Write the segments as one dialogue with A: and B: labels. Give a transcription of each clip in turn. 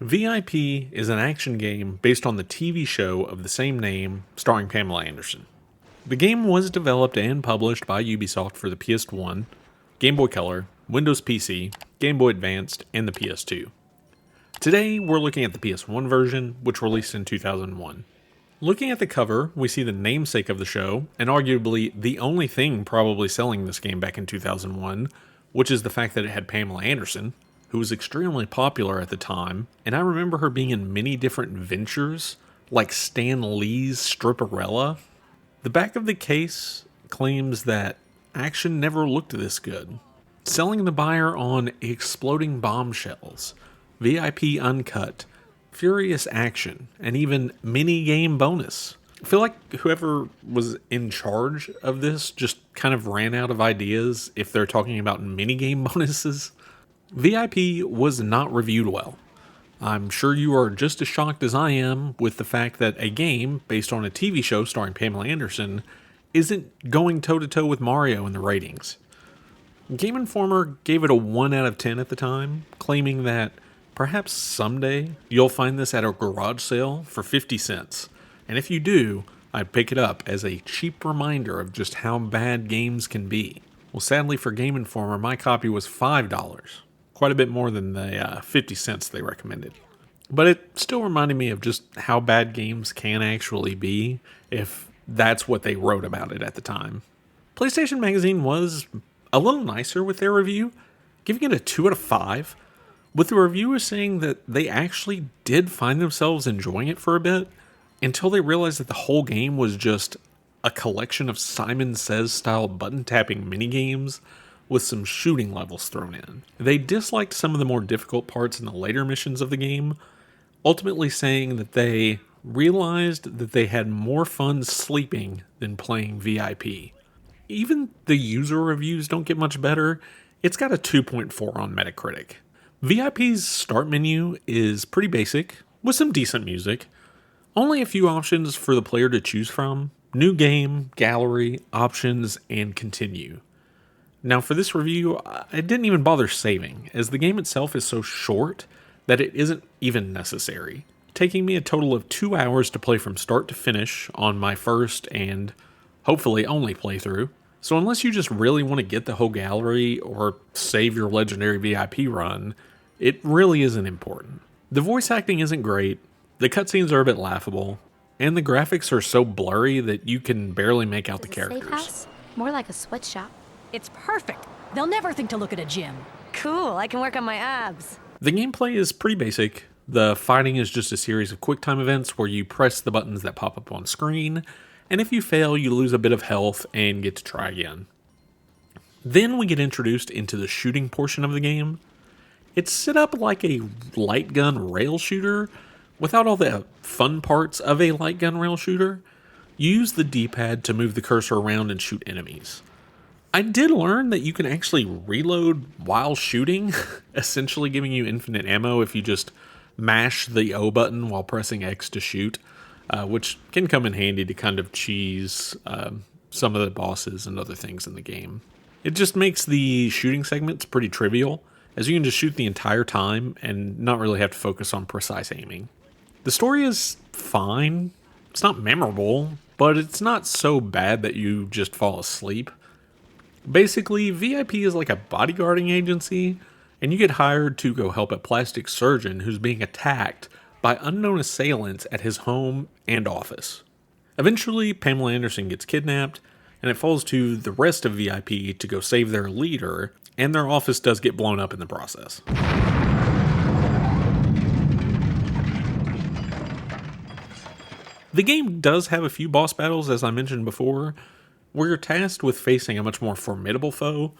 A: V.I.P. is an action game based on the TV show of the same name, starring Pamela Anderson. The game was developed and published by Ubisoft for the PS1, Game Boy Color, Windows PC, Game Boy Advanced, and the PS2. Today, we're looking at the PS1 version, which released in 2001. Looking at the cover, we see the namesake of the show, and arguably the only thing probably selling this game back in 2001, which is the fact that it had Pamela Anderson, who was extremely popular at the time, and I remember her being in many different ventures, like Stan Lee's Stripperella. The back of the case claims that action never looked this good, selling the buyer on exploding bombshells, VIP uncut, furious action, and even mini-game bonus. I feel like whoever was in charge of this just kind of ran out of ideas if they're talking about mini-game bonuses. V.I.P. was not reviewed well. I'm sure you are just as shocked as I am with the fact that a game based on a TV show starring Pamela Anderson isn't going toe-to-toe with Mario in the ratings. Game Informer gave it a 1 out of 10 at the time, claiming that perhaps someday you'll find this at a garage sale for 50 cents. And if you do, I'd pick it up as a cheap reminder of just how bad games can be. Well, sadly for Game Informer, my copy was $5. Quite a bit more than the 50 cents they recommended. But it still reminded me of just how bad games can actually be if that's what they wrote about it at the time. PlayStation Magazine was a little nicer with their review, giving it a 2 out of 5, with the reviewers saying that they actually did find themselves enjoying it for a bit until they realized that the whole game was just a collection of Simon Says style button tapping minigames with some shooting levels thrown in. They disliked some of the more difficult parts in the later missions of the game, ultimately saying that they realized that they had more fun sleeping than playing VIP. Even the user reviews don't get much better. It's got a 2.4 on Metacritic. VIP's start menu is pretty basic, with some decent music. Only a few options for the player to choose from: new game, gallery, options, and continue. Now for this review, I didn't even bother saving, as the game itself is so short that it isn't even necessary, taking me a total of 2 hours to play from start to finish on my first and hopefully only playthrough. So unless you just really want to get the whole gallery or save your legendary VIP run, it really isn't important. The voice acting isn't great, the cutscenes are a bit laughable, and the graphics are so blurry that you can barely make out the characters.
B: Safe house? More like a sweatshop.
C: It's perfect. They'll never think to look at a gym.
D: Cool, I can work on my abs.
A: The gameplay is pretty basic. The fighting is just a series of quick-time events where you press the buttons that pop up on screen, and if you fail, you lose a bit of health and get to try again. Then we get introduced into the shooting portion of the game. It's set up like a light gun rail shooter, without all the fun parts of a light gun rail shooter. You use the D-pad to move the cursor around and shoot enemies. I did learn that you can actually reload while shooting, essentially giving you infinite ammo if you just mash the O button while pressing X to shoot, which can come in handy to kind of cheese some of the bosses and other things in the game. It just makes the shooting segments pretty trivial, as you can just shoot the entire time and not really have to focus on precise aiming. The story is fine. It's not memorable, but it's not so bad that you just fall asleep. Basically, VIP is like a bodyguarding agency, and you get hired to go help a plastic surgeon who's being attacked by unknown assailants at his home and office. Eventually, Pamela Anderson gets kidnapped, and it falls to the rest of VIP to go save their leader, and their office does get blown up in the process. The game does have a few boss battles, as I mentioned before, where you're tasked with facing a much more formidable foe,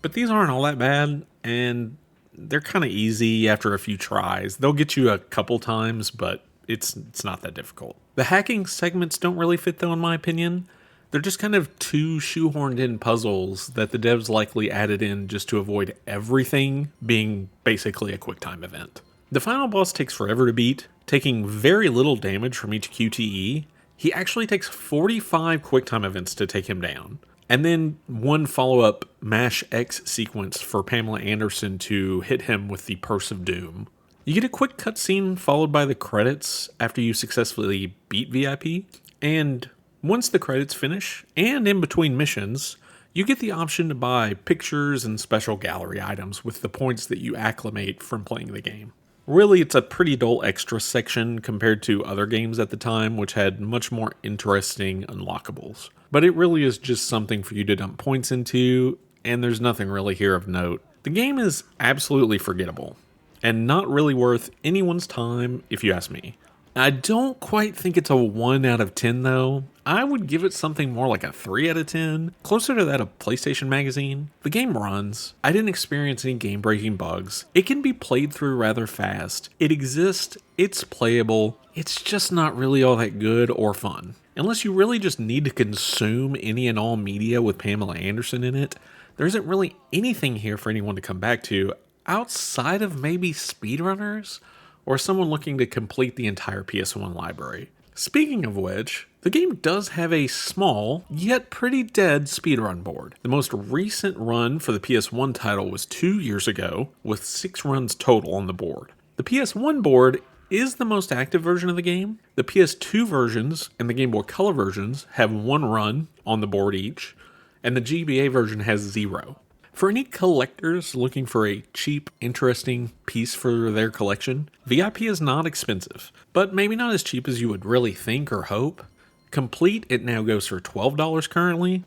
A: but these aren't all that bad, and they're kind of easy after a few tries. They'll get you a couple times, but it's not that difficult. The hacking segments don't really fit though, in my opinion. They're just kind of two shoehorned in puzzles that the devs likely added in just to avoid everything being basically a quick time event. The final boss takes forever to beat, taking very little damage from each QTE. He actually takes 45 QuickTime events to take him down, and then one follow-up Mash X sequence for Pamela Anderson to hit him with the Purse of Doom. You get a quick cutscene followed by the credits after you successfully beat V.I.P. And once the credits finish, and in between missions, you get the option to buy pictures and special gallery items with the points that you acclimate from playing the game. Really, it's a pretty dull extra section compared to other games at the time, which had much more interesting unlockables. But it really is just something for you to dump points into, and there's nothing really here of note. The game is absolutely forgettable, and not really worth anyone's time if you ask me. I don't quite think it's a 1 out of 10 though. I would give it something more like a 3 out of 10, closer to that of PlayStation Magazine. The game runs. I didn't experience any game-breaking bugs. It can be played through rather fast. It exists. It's playable. It's just not really all that good or fun. Unless you really just need to consume any and all media with Pamela Anderson in it, there isn't really anything here for anyone to come back to outside of maybe speedrunners or someone looking to complete the entire PS1 library. Speaking of which, the game does have a small, yet pretty dead speedrun board. The most recent run for the PS1 title was 2 years ago, with 6 runs total on the board. The PS1 board is the most active version of the game. The PS2 versions and the Game Boy Color versions have 1 run on the board each, and the GBA version has 0. For any collectors looking for a cheap, interesting piece for their collection, V.I.P is not expensive, but maybe not as cheap as you would really think or hope. Complete, it now goes for $12 currently,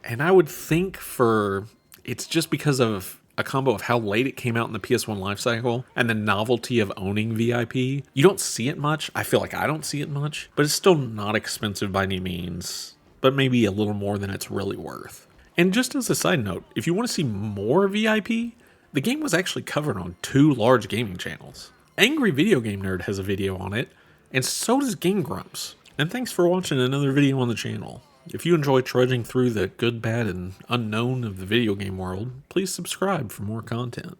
A: and I would think it's just because of a combo of how late it came out in the PS1 lifecycle and the novelty of owning V.I.P. You don't see it much. I feel like I don't see it much, but it's still not expensive by any means, but maybe a little more than it's really worth. And just as a side note, if you want to see more V.I.P., the game was actually covered on 2 large gaming channels. Angry Video Game Nerd has a video on it, and so does Game Grumps. And thanks for watching another video on the channel. If you enjoy trudging through the good, bad, and unknown of the video game world, please subscribe for more content.